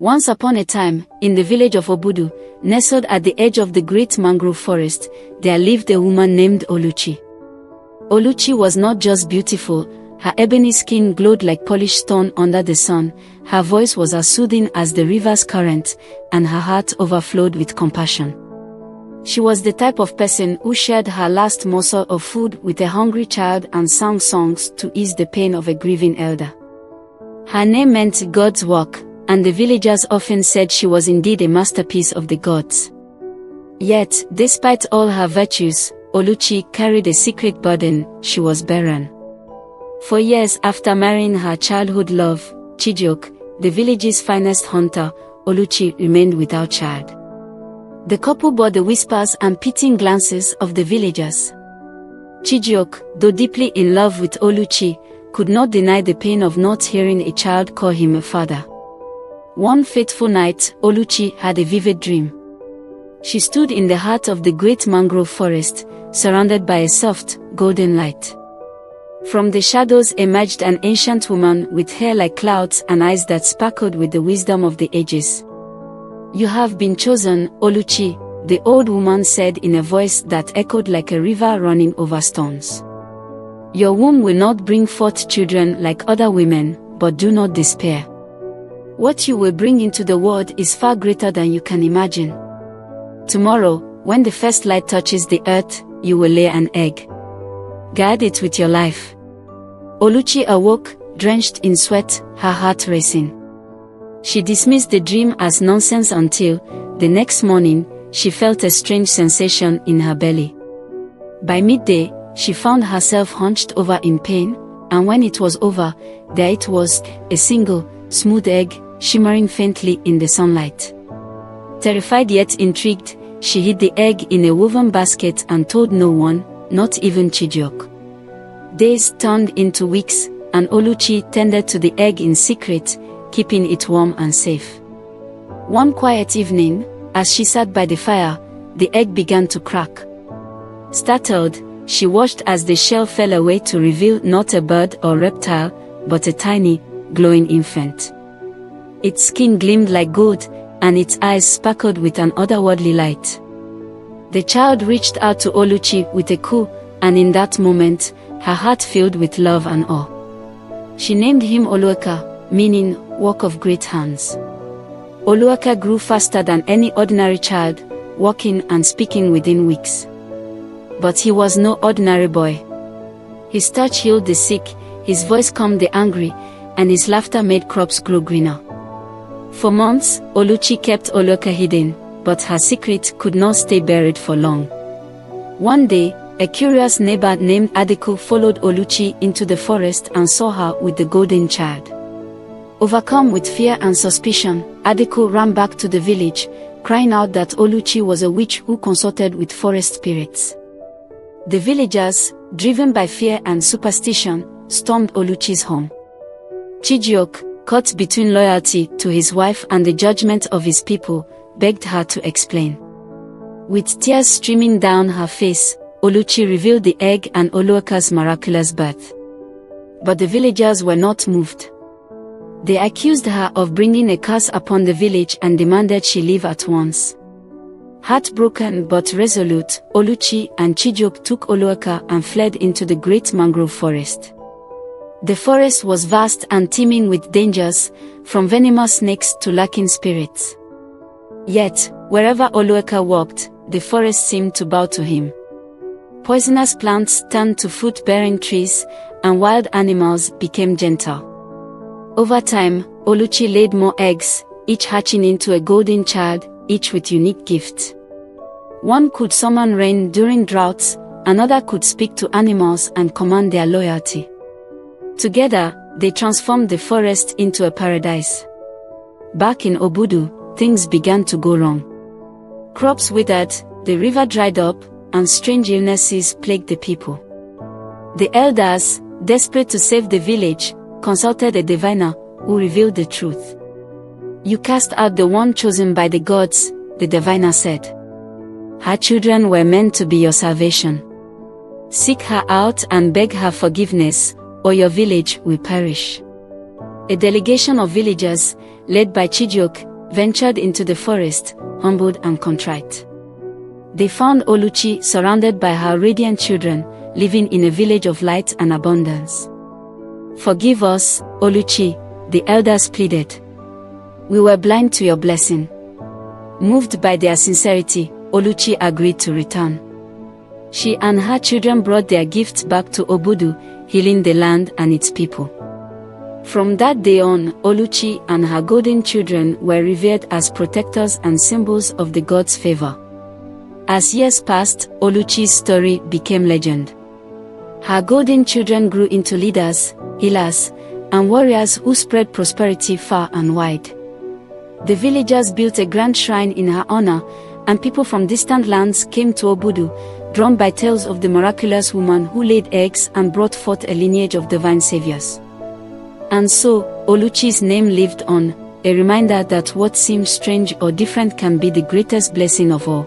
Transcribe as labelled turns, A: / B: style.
A: Once upon a time, in the village of Obudu, nestled at the edge of the Great Mangrove Forest, there lived a woman named Oluchi. Oluchi was not just beautiful, her ebony skin glowed like polished stone under the sun, her voice was as soothing as the river's current, and her heart overflowed with compassion. She was the type of person who shared her last morsel of food with a hungry child and sang songs to ease the pain of a grieving elder. Her name meant God's work, and the villagers often said she was indeed a masterpiece of the gods. Yet, despite all her virtues, Oluchi carried a secret burden: she was barren. For years after marrying her childhood love, Chijioke, the village's finest hunter, Oluchi remained without child. The couple bore the whispers and pitying glances of the villagers. Chijioke, though deeply in love with Oluchi, could not deny the pain of not hearing a child call him a father. One fateful night, Oluchi had a vivid dream. She stood in the heart of the Great Mangrove Forest, surrounded by a soft, golden light. From the shadows emerged an ancient woman with hair like clouds and eyes that sparkled with the wisdom of the ages. "You have been chosen, Oluchi," the old woman said in a voice that echoed like a river running over stones. "Your womb will not bring forth children like other women, but do not despair. What you will bring into the world is far greater than you can imagine. Tomorrow, when the first light touches the earth, you will lay an egg. Guard it with your life." Oluchi awoke, drenched in sweat, her heart racing. She dismissed the dream as nonsense until, the next morning, she felt a strange sensation in her belly. By midday, she found herself hunched over in pain, and when it was over, there it was, a single, smooth egg, shimmering faintly in the sunlight. Terrified yet intrigued, she hid the egg in a woven basket and told no one, not even Chijioke. Days turned into weeks, and Oluchi tended to the egg in secret, keeping it warm and safe. One quiet evening, as she sat by the fire, the egg began to crack. Startled, she watched as the shell fell away to reveal not a bird or reptile, but a tiny, glowing infant. Its skin gleamed like gold, and its eyes sparkled with an otherworldly light. The child reached out to Oluchi with a coo, and in that moment, her heart filled with love and awe. She named him Oluchi, meaning, work of great hands. Oluchi grew faster than any ordinary child, walking and speaking within weeks. But he was no ordinary boy. His touch healed the sick, his voice calmed the angry, and his laughter made crops grow greener. For months, Oluchi kept Oluchi hidden, but her secret could not stay buried for long. One day, a curious neighbor named Adeku followed Oluchi into the forest and saw her with the golden child. Overcome with fear and suspicion, Adeku ran back to the village, crying out that Oluchi was a witch who consorted with forest spirits. The villagers, driven by fear and superstition, stormed Oluchi's home. Chijioke, caught between loyalty to his wife and the judgment of his people, begged her to explain. With tears streaming down her face, Oluchi revealed the egg and Oluchi's miraculous birth. But the villagers were not moved. They accused her of bringing a curse upon the village and demanded she leave at once. Heartbroken but resolute, Oluchi and Chijioke took Oluchi and fled into the Great Mangrove Forest. The forest was vast and teeming with dangers, from venomous snakes to lurking spirits. Yet, wherever Oluchi walked, the forest seemed to bow to him. Poisonous plants turned to fruit-bearing trees, and wild animals became gentle. Over time, Oluchi laid more eggs, each hatching into a golden child, each with unique gifts. One could summon rain during droughts, another could speak to animals and command their loyalty. Together, they transformed the forest into a paradise. Back in Obudu, things began to go wrong. Crops withered, the river dried up, and strange illnesses plagued the people. The elders, desperate to save the village, consulted a diviner, who revealed the truth. "You cast out the one chosen by the gods," the diviner said. "Her children were meant to be your salvation. Seek her out and beg her forgiveness, or your village will perish." A delegation of villagers, led by Chijioke, ventured into the forest, humbled and contrite. They found Oluchi surrounded by her radiant children, living in a village of light and abundance. "Forgive us, Oluchi," the elders pleaded. "We were blind to your blessing." Moved by their sincerity, Oluchi agreed to return. She and her children brought their gifts back to Obudu, healing the land and its people. From that day on, Oluchi and her golden children were revered as protectors and symbols of the gods' favor. As years passed, Oluchi's story became legend. Her golden children grew into leaders, healers, and warriors who spread prosperity far and wide. The villagers built a grand shrine in her honor, and people from distant lands came to Obudu, drawn by tales of the miraculous woman who laid eggs and brought forth a lineage of divine saviors. And so, Oluchi's name lived on, a reminder that what seems strange or different can be the greatest blessing of all.